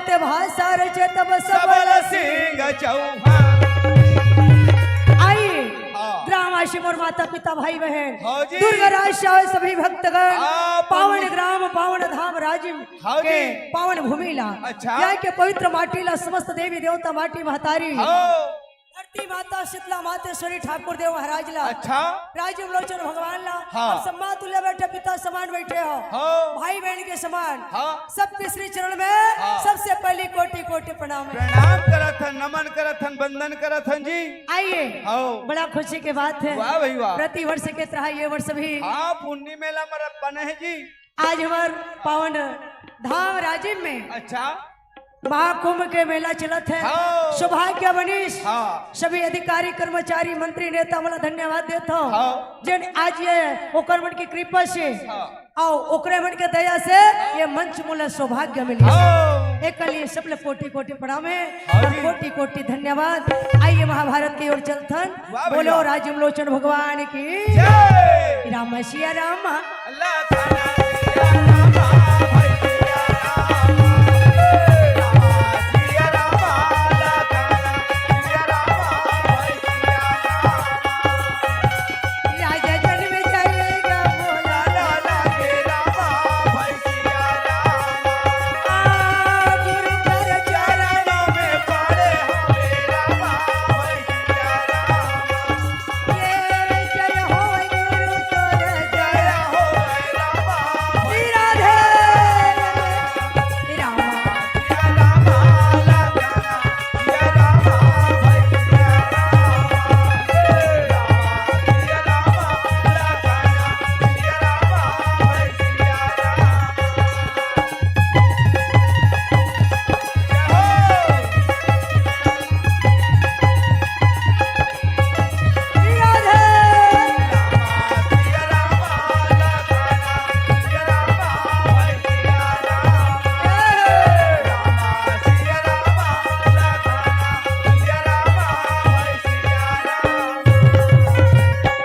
ते भाषा रचे तब सबल सिंह चौहान। आइए ग्रामवासी और माता पिता भाई बहन हाँ जी। दुर्गा राज सभी भक्तगण हाँ, पावन ग्राम पावन धाम राजिम हाँ के जी। पावन भूमि ला अच्छा। यहाँ के पवित्र माटी ला समस्त देवी देवता माटी महतारी हाँ, धरती माता शीतला मातेश्वरी ठाकुर देव महाराज ला अच्छा। राजीव लोचन भगवान ला हाँ। और सम्मा तुल्य बैठे पिता समान बैठे हो हाँ। भाई बहन के समान हाँ। सबके श्री चरण में हाँ। सबसे पहली कोटि कोटि प्रणाम है। प्रणाम करथन, नमन करथन, वंदन करथन जी। आइए हाँ। बड़ा खुशी की बात है वाह भाई वाह। प्रति वर्ष के तरह ये वर्ष भी हाँ, पुण्य मेला मरप्पन है जी। आज हमार पावन धाम राजिम में अच्छा। महाकुंभ के मेला चलत है हाँ। सौभाग्य बनीश हाँ। सभी अधिकारी कर्मचारी मंत्री नेता वाला धन्यवाद देता हूँ हाँ। जिन आज ये ओकरमन की कृपा से हाँ। और ओकरेमन के दया से ये मंच मूल सौभाग्य मिली हाँ। एक लिए सब लोग कोटि कोटि प्रणाम है हाँ और जी। कोटि कोटि धन्यवाद। आइए महाभारत की ओर चलथन वाह भैया। बोलो राजीव लोचन भगवान की जय। राम सिया राम। अल्लाह ताला सिया रामा, भाई सिया रामा। सिया रामा, अल्लाह ताला सिया रामा, भाई सिया रामा। राजा जन्म जाएगा बोला लाला के रामा, भाई सिया रामा। गुरु कर चरण चरणों में पड़े हमें रामा, भाई सिया रामा। ये जय हो गुरु तोर जय जय हो रामा, श्री राधे रामा। सिया रामा, अल्लाह ताला सिया रामा, भाई सिया रामा। सिया रामा, अल्लाह ताला सिया रामा, भाई सिया श्री राधे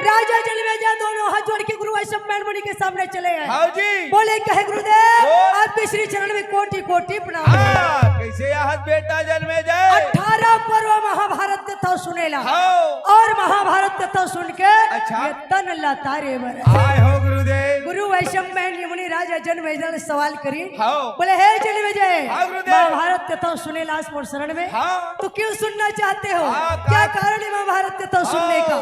राजा जल में जा दोनों हाथ जोड़ के गुरु वैष्णव मैनमुनि के सामने चले आए बोले कहे गुरुदेव बोल। आपके श्री चरण में कोटि कोटि प्रणाम। कैसे आहत बेटा जन्मे जाए 18 पर्व महाभारत कथा सुनेला हाँ। और महाभारत कथा सुन के अच्छा। ये तन लतारे बर आए हो गुरुदेव। गुरु वैष्णव मैन मुनि राजा जन्मेजय ने सवाल करी हाँ। बोले हे जन्मेजय हाँ गुरुदेव। महाभारत कथा सुनेला इस शरण में हाँ। तो क्यों सुनना चाहते हो हाँ, क्या कारण है महाभारत कथा सुनने का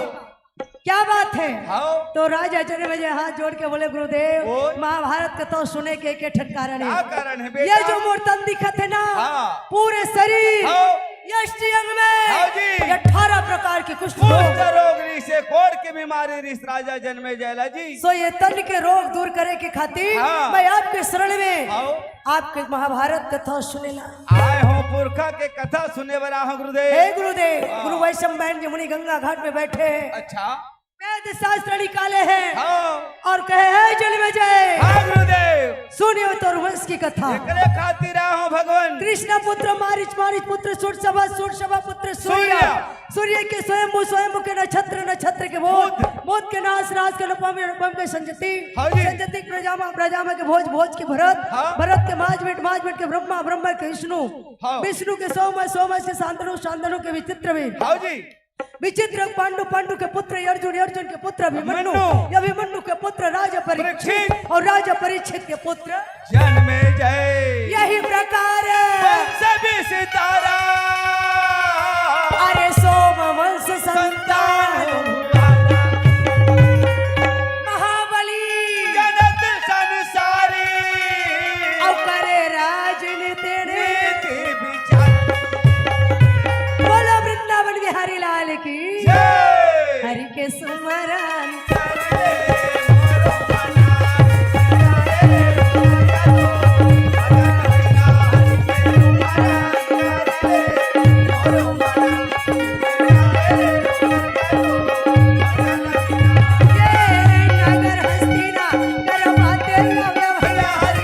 क्या बात है हाँ। तो राजा जन्मेजय हाथ जोड़ के बोले गुरुदेव बोल। महाभारत कथा सुने के एक कारण क्या है कारण है ये बेटा? जो मूर्तन दिखत है ना हाँ। पूरे शरीर हाँ। यष्टि अंग में हाँ जी। 18 प्रकार की कुष्ठ कुष्ठ रोग रोग से कोड़ की बीमारी रिस राजा जन्मे जयला जी। सो ये तन के रोग दूर करे के खातिर हाँ। मैं आपके शरण में आओ। आपके महाभारत कथा सुनेला आए हो पुरखा के कथा सुने बना हो गुरुदेव। हे गुरुदेव हाँ। गुरु वैष्णव बहन जी मुनि गंगा घाट में बैठे हैं अच्छा। वेद शास्त्र निकाले हैं हाँ। और कहे है जल में जय हाँ गुरुदेव। सुनियो तो वंश की कथा एकरे खातिर हो भगवान। कृष्ण पुत्र मारिच पुत्र सूर्यसभा पुत्र सूर्य सूर्य। सूर्य के स्वयं के नक्षत्र के बोध के नाश के अनुपम के संजति हाँ जी। संजति के प्रजामा के भोज के भरत हाँ। भरत के माज बेट के ब्रह्मा के विष्णु हाँ। विष्णु के सोम के शांतनु के विचित्र में हाँ जी। विचित्र पांडु के पुत्र अर्जुन के पुत्र अभिमन्यु अभिमन्यु। अभिमन्यु के पुत्र राजा परीक्षित परीक्षित। और राजा परीक्षित के पुत्र जन्मे जय। यही प्रकार वंश विस्तारा। अरे सोम वंश संतान महाबली जनत संसारी। और करे राजनीति नीति विचार। बोलो वृंदावन बिहारी लाल की जय। हरि के सुमरन नगर हस्तिना करवाते व्यवहार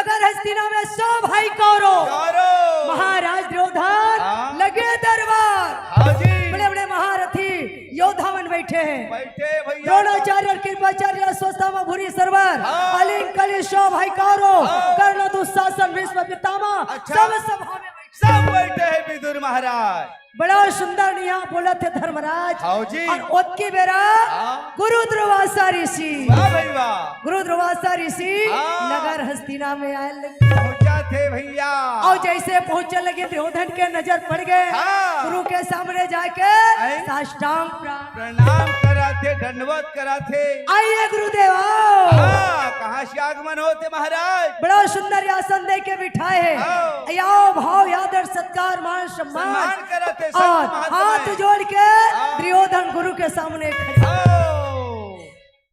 नगर हस्तिना में 100 भाई कौरव कौरव महाराज दुर्योधन हाँ। लगे दरबार हाँ जी बड़े बड़े महारथी योद्धा मन बैठे हैं बैठे भैया द्रोणाचार्य और कृपाचार्य अश्वत्थामा भूरी सरवर हाँ। अलिंग कलि 100 भाई कौरव हाँ। कर्ण दुशासन भीष्म पितामह अच्छा। सब सभा में बैठे सब बैठे हैं विदुर महाराज बड़ा सुंदर यहाँ बोला थे धर्मराज हाँ जी और ओत की बेरा हाँ। गुरु दुर्वासा ऋषि वाह भाई वाह गुरु दुर्वासा ऋषि हाँ। नगर हस्तिना में आए पहुंचा थे भैया और जैसे पहुंचने लगे दुर्योधन के नजर पड़ गए हाँ। गुरु के सामने जाके आए। साष्टांग प्रणाम प्रणाम करा थे दंडवत करा थे आइए गुरुदेव आओ। हाँ कहाँ से आगमन होते महाराज बड़ा सुंदर आसन दे के बिठाए है आओ। आओ भाव आदर सत्कार मान सम्मान सम्मान करा थे सब और महात्मा हाथ हैं। जोड़ के हाँ। दुर्योधन गुरु के सामने खड़े आओ।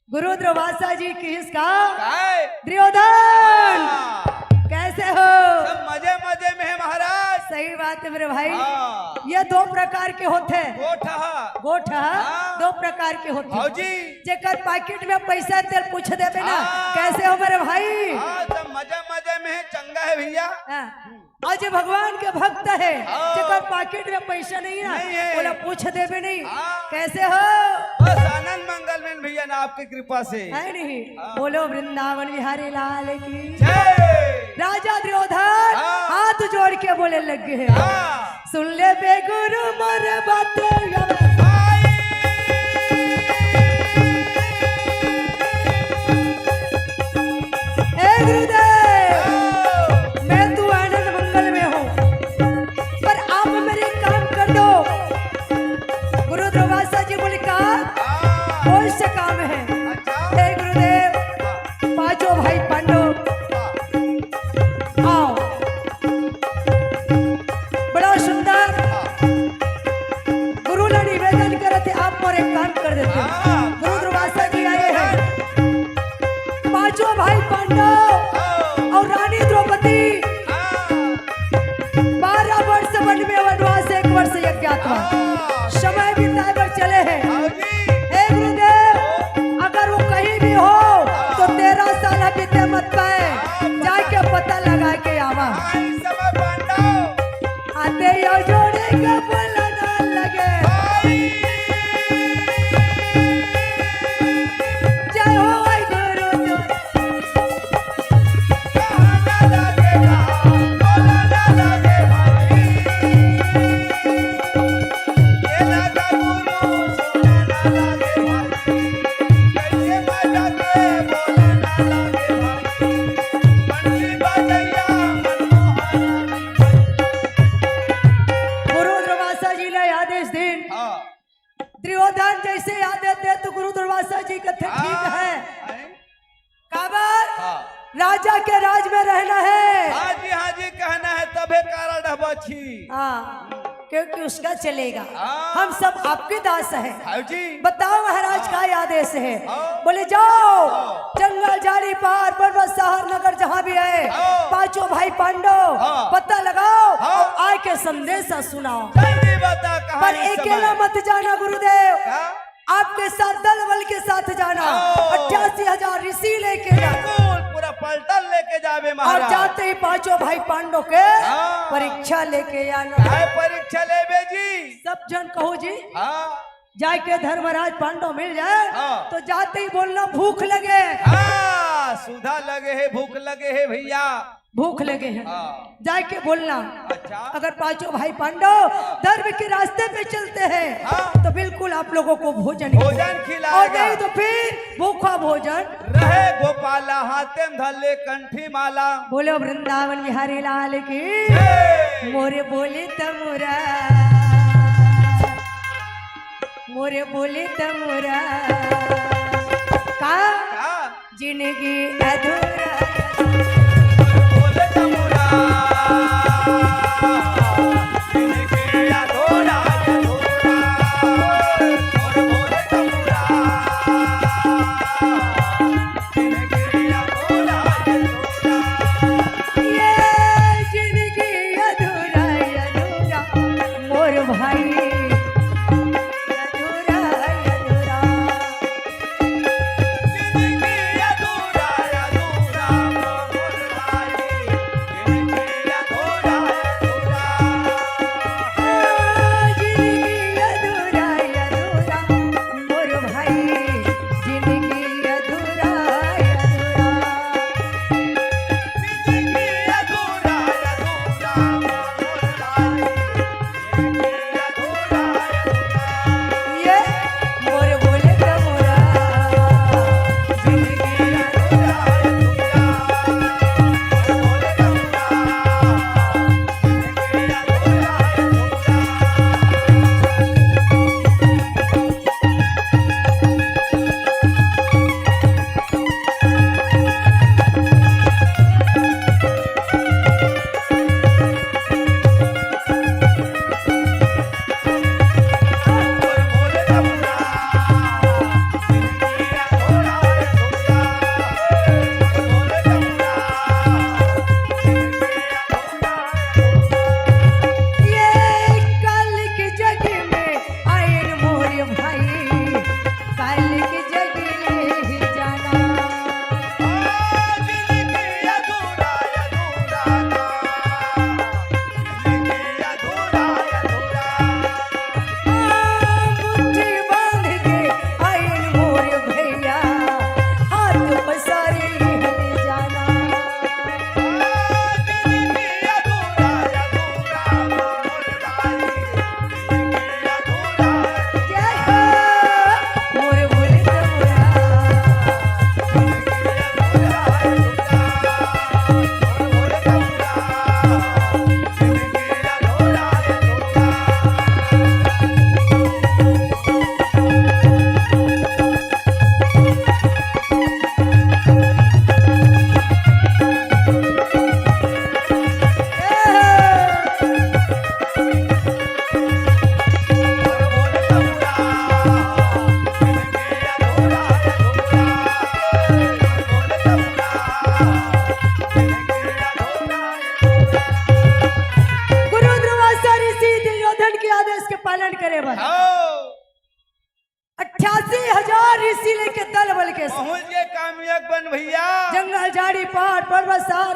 गुरु दुर्वासा जी की इसका काय? दुर्योधन हाँ। कैसे हो सब मजे मजे में है महाराज सही बात है मेरे भाई हाँ। ये 2 प्रकार के होते हैं गोठा गोठ हाँ। 2 प्रकार के होते हाँ हैं जी जेकर पैकेट में पैसा तेल पूछ देवे ना हाँ। कैसे हो मेरे भाई हाँ सब मजे मजे में है चंगा है भैया हाँ। और जो भगवान के भक्त है हाँ। जेकर पैकेट में पैसा नहीं ना नहीं है। बोला पूछ देवे नहीं हाँ। कैसे हो बस आनंद मंगल में भैया ना आपकी कृपा से है नहीं हाँ। बोलो वृंदावन बिहारी लाल की जय राजा दुर्योधन हाँ। हाथ जोड़ के बोले लगे हैं हाँ। सुन ले बे गुरु मोर बात भाई। हे गुरुदेव आओ। मैं तू आनंद मंगल में हूँ पर आप मेरे काम कर दो गुरु दुर्वासा जी बोले का हाँ। कौन से काम है अच्छा हे गुरुदेव पांचों भाई पांडव आओ बड़ा सुंदर गुरु ने निवेदन करे थे आप और एक काम कर देते हाँ। गुरु दुर्वासा जी आए हैं पांचों भाई पांडव आओ। और रानी द्रौपदी हाँ। 12 वर्ष वन में वनवास 1 वर्ष यज्ञात्मा हाँ। समय बिताए पर चले हैं आओ जी। हे गुरुदेव अगर वो कहीं भी हो तो 13 साल बीते मत पाए जाके पता लगा के आवा हाँ, इस समय पांडव आते यो जोड़े के बोला ना लगे भाई। जय हो आई गुरु कहना लगेगा, बोलना लगे भाई। ये लगा गुरु, सुनाना लगे भाई। कैसे बजाते, बोलना लगे भाई। बंसी बजैया, मनमोहना। गुरु दुर्वासा जी ने आदेश दिन हाँ। दुर्योधन जैसे आदेश दे तो गुरु दुर्वासा जी कहते ठीक है काबर हाँ। राजा के राज में रहना है हाँ जी कहना है तबे कारण बची। हाँ क्योंकि उसका चलेगा हाँ। हम सब आपके दास हैं हाँ जी बताओ महाराज का ये आदेश है हाँ। बोले जाओ हाँ। जंगल झाड़ी पार पर्वत शहर नगर जहाँ भी है हाँ। पांचों भाई पांडव हाँ। पता लगाओ हाँ। और आए के संदेशा सुनाओ जल्दी बता कहाँ पर इस अकेला समय? मत जाना गुरुदेव क्या? आपके साथ दल बल के साथ जाना हाँ। 88,000 ऋषि लेके जाना बिल्कुल पूरा पलटन लेके जावे और महाराज। जाते ही पांचों भाई पांडव के हाँ। परीक्षा लेके आना काय परीक्षा लेबे जी? सब जन कहो जी हाँ जाके धर्मराज पांडव मिल जाए हाँ। तो जाते ही बोलना भूख लगे हाँ सुधा लगे है भूख लगे है भैया। भूख लगे हैं हाँ। जाके बोलना अच्छा अगर पांचों भाई पांडव धर्म के रास्ते पे चलते हैं हाँ। तो बिल्कुल आप लोगों को भोजन भोजन खिलाएगा। और नहीं तो फिर भूखा भोजन रहे गोपाला हाथे में धले कंठी माला। बोलो वृंदावन बिहारी लाल की जय। मोरे बोले तमुरा मोरे बोले तमुरा का क्या? जिंदगी अधूरा बोले तमुरा, जिनकी अधूरा अधूरा। और बोले तमुरा, जिनकी अधूरा अधूरा। ये जिंदगी अधूरा अधूरा मोर भाई अधूरा अधूरा जिंदगी अधूरा अधूरा।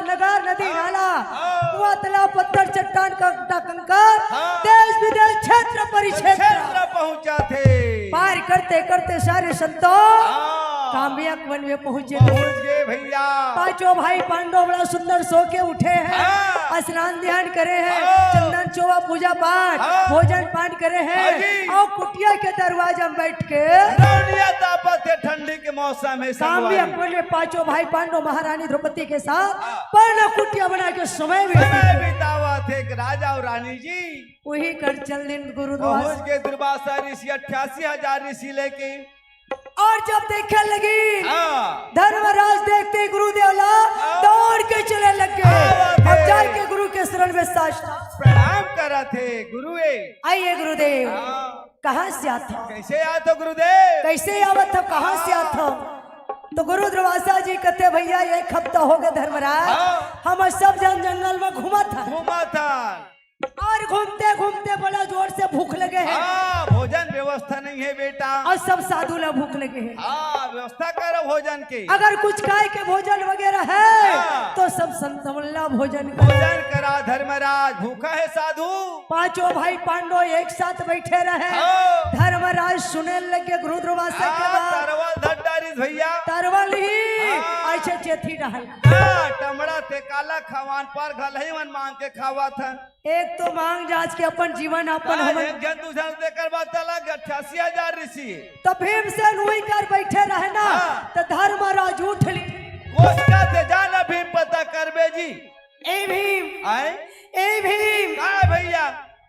नगर नदी नाला हाँ। कुआं तालाब पत्थर चट्टान कंकड़ कंकर हाँ। देश विदेश क्षेत्र परिक्षेत्र क्षेत्र पहुंचा थे। पार करते करते सारे संतों हाँ। कामयाब वन में पहुंचे पहुंच गए भैया। पांचों भाई पांडव बड़ा सुंदर सो के उठे हैं हाँ। स्नान ध्यान करे हैं हाँ। चंदन चोवा पूजा पाठ हाँ। भोजन पान करे हाँ हैं जी। और कुटिया के दरवाजा में बैठ के रौनिया तापत है, ठंडी के मौसम है कामयाब संगवारी। वन में पांचों भाई पांडव महारानी द्रौपदी के साथ हाँ। पर्ण कुटिया बना के समय भी समय बितावा थे एक राजा और रानी जी। वही कर चल दिन पहुंच गुरुद्वारा गए दुर्वासा ऋषि 88,000 ऋषि लेके। और जब देखने लगी हाँ। धर्मराज देखते ही गुरुदेव ला दौड़ के चले लग गए हाँ। और जाके गुरु के शरण में साष्टांग प्रणाम करा थे गुरुए। आइए गुरुदेव हाँ। कहाँ से आते हो कैसे आए तो गुरुदेव? कैसे आवत हो कहाँ से आते हो तो गुरु दुर्वासा जी कहते भैया एक हफ्ता हो गया धर्मराज हाँ। हम सब जन जंगल में घूमा था घूमा था। और घूमते घूमते बड़ा जोर से भूख लगे हैं हाँ, भोजन व्यवस्था नहीं है बेटा। और सब साधु लोग भूख लगे हैं हाँ, व्यवस्था करो भोजन की। अगर कुछ खाए के भोजन वगैरह है हाँ। तो सब संतमल्ला भोजन करे भोजन करा धर्मराज, भूखा है साधु। पांचों भाई पांडव एक साथ बैठे रहे हाँ। धर्मराज सुने लगे गुरु दुर्वासा के हाँ, बाद तरवल धड्डारी भैया। तरवल ही हाँ। ऐसे चेथी रहल हाँ, टमड़ा ते काला खवान पर घलही मन मांग के खावा था। एक तो मांग जांच के अपन जीवन अपन हाँ, हमन एक जन दूसरा देकर बात अलग 88,000 ऋषि। तो भीमसेन हुई कर बैठे रहे ना हाँ। तो धर्मराज उठ ली कोष्टा से जाना भीम पता करबे जी। ए भीम आए ए भीम का भैया?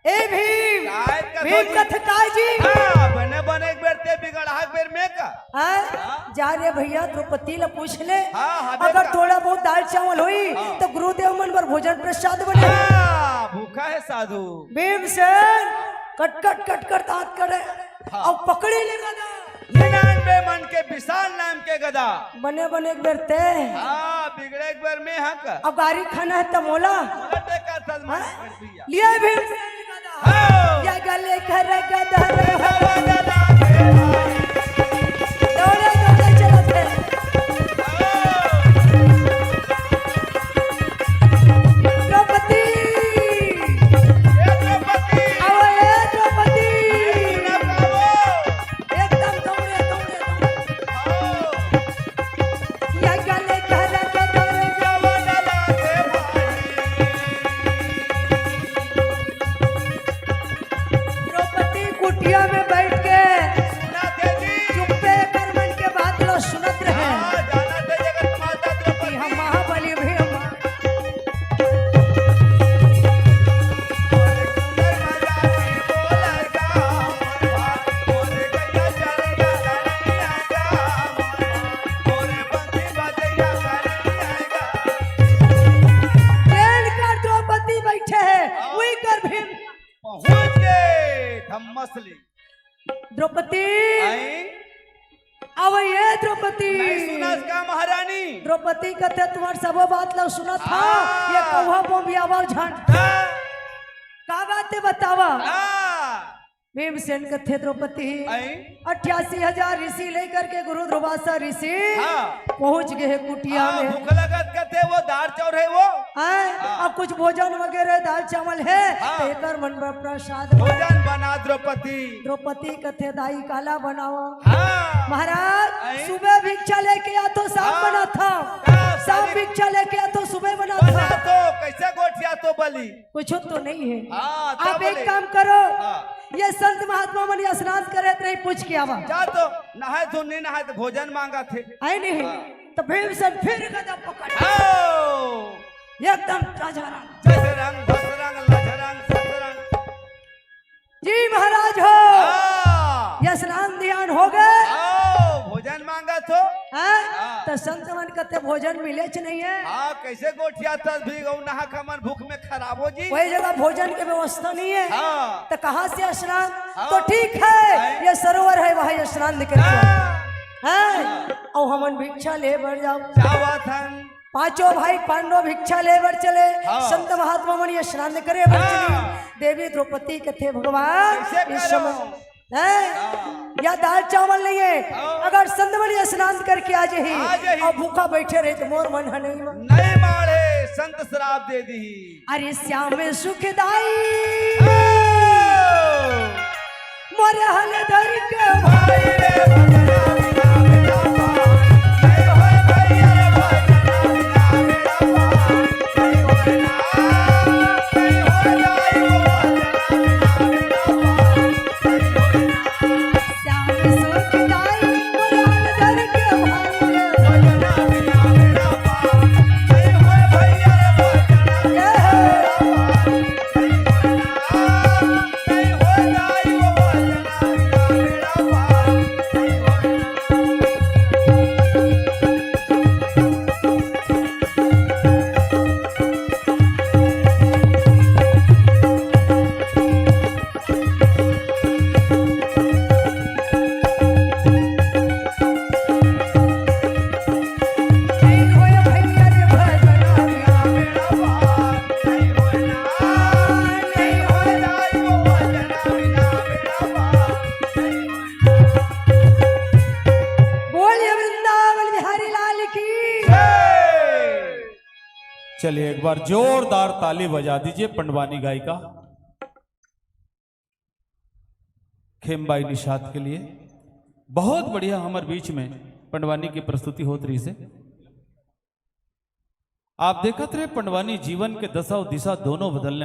ए भीम काय कथो भीम जी? कथकाय जी हाँ, बने बने एक बेर ते बिगड़ा बेर में का। हाँ? जा रे भैया द्रौपदी ला पूछ ले हाँ, हाँ, अगर बेटा। थोड़ा बहुत दाल चावल हुई हाँ। तो गुरुदेव मन पर भोजन प्रसाद बने हाँ, भूखा है साधु। भीमसेन कट कट कट कर दांत करे हाँ। और पकड़ी ले गदा 99 मन के विशाल नाम के गदा। बने बने एक बेर ते हाँ, बिगड़े एक बेर में हक। अब गाड़ी खाना है तो मोला उलटे का सलमान हाँ? भैया। लिए भीमसेन गदा हाँ। या गले कर गदा गदा गदा के भाई। दौड़े दौड़े चलते द्रौपदी ए द्रौपदी, आओ ए द्रौपदी सुना पावो। एकदम दौड़े दौड़े हाँ, या गले कर गदा गदा गदा के भाई। द्रौपदी कुटिया में बैठ के सुना थे जी। चुप्पे कर मन के बात लो सुनत रहे हाँ, जाना थे जगत माता कि द्रौपदी। हम महाबली भी हम जेल कर द्रौपदी बैठे हैं वही कर भीम द्रौपदी अब ये द्रौपदी महारानी द्रौपदी कहते तुम्हार सब बात लो सुना था हाँ। ये कौहा बोम्बियावा झंड का बातें बतावा भीमसेन कथे द्रौपदी 88,000 ऋषि लेकर के गुरु दुर्वासा ऋषि हाँ। पहुंच गए हैं कुटिया में भूख लगत कहते वो दार चौर है वो हैं? अब कुछ भोजन वगैरह दाल चावल है हाँ। तो एकर मन में प्रसाद भोजन बना द्रौपदी। द्रौपदी कथे दाई काला बनाओ हाँ। महाराज हैं? सुबह भिक्षा लेके आ तो शाम हाँ। बना था हाँ, शाम सारी- भिक्षा लेके आ तो सुबह बना बना था तो कैसे गोठिया तो बली। कुछ तो नहीं है हाँ, आप तब एक बोले। काम करो हाँ। ये संत महात्मा मन स्नान करे तो नहीं पूछ के आवा जा तो नहाए तो नहीं नहाए तो भोजन मांगा थे। है नहीं तो भीमसेन फिर गदा पकड़ आओ। एकदम राजाराम जसरंग भसरंग लजरंग सतरंग। जी महाराज हो हाँ। ये स्नान ध्यान हो गए आओ, भोजन मांगा तो हैं? हाँ। तो संत मन कहते भोजन मिले च नहीं है हाँ, कैसे गोठिया तस भी गौ नहा कमर भूख में खराब हो जी। वही जगह भोजन की व्यवस्था नहीं है हाँ। तो कहाँ से स्नान हाँ। तो ठीक है हैं? ये सरोवर है वहाँ स्नान करके हाँ। हैं? और हमन भिक्षा ले बढ़ जाओ जावाथन। पांचों भाई पांडव भिक्षा ले बढ़ चले हाँ। संत महात्मा मन ये स्नान करे बढ़ चली हाँ। देवी द्रौपदी कथे भगवान कैसे इस करो? समय हैं? हाँ। या दाल चावल नहीं है हाँ। अगर संत मन ये स्नान करके आ आ जाही जाही। और भूखा बैठे रहे तो मोर मन है नहीं मन नहीं मारे जवाब दे दी। अरे श्याम सुखदाई मोरे हल धर के भाई रे भजना बिना मेरा पार नहीं होए भैया रे भजना बिना मेरा पार नहीं होए ना नहीं होए जाई वो भजना बिना मेरा पार नहीं होए ना श्याम सुखदाई मोरे हल धर के भाई रे भजना बिना मेरा पार नहीं होए भैया रे भजना बिना मेरा पार नहीं होए ना नहीं होए जाई वो भजना बिना मेरा पार नहीं होए ना नहीं होए भैया रे भजना बिना मेरा पार नहीं होए ना नहीं होए जाई वो भजना बिना मेरा पार नहीं होए बोलिए वृंदावन बिहारी लाल की चलिए एक बार जोरदार ताली बजा दीजिए पंडवानी गायिका खेमबाई निषाद के लिए। बहुत बढ़िया हमारे बीच में पंडवानी की प्रस्तुति होत रही से। आप देखत रहे पंडवानी जीवन के दशा और दिशा दोनों बदलने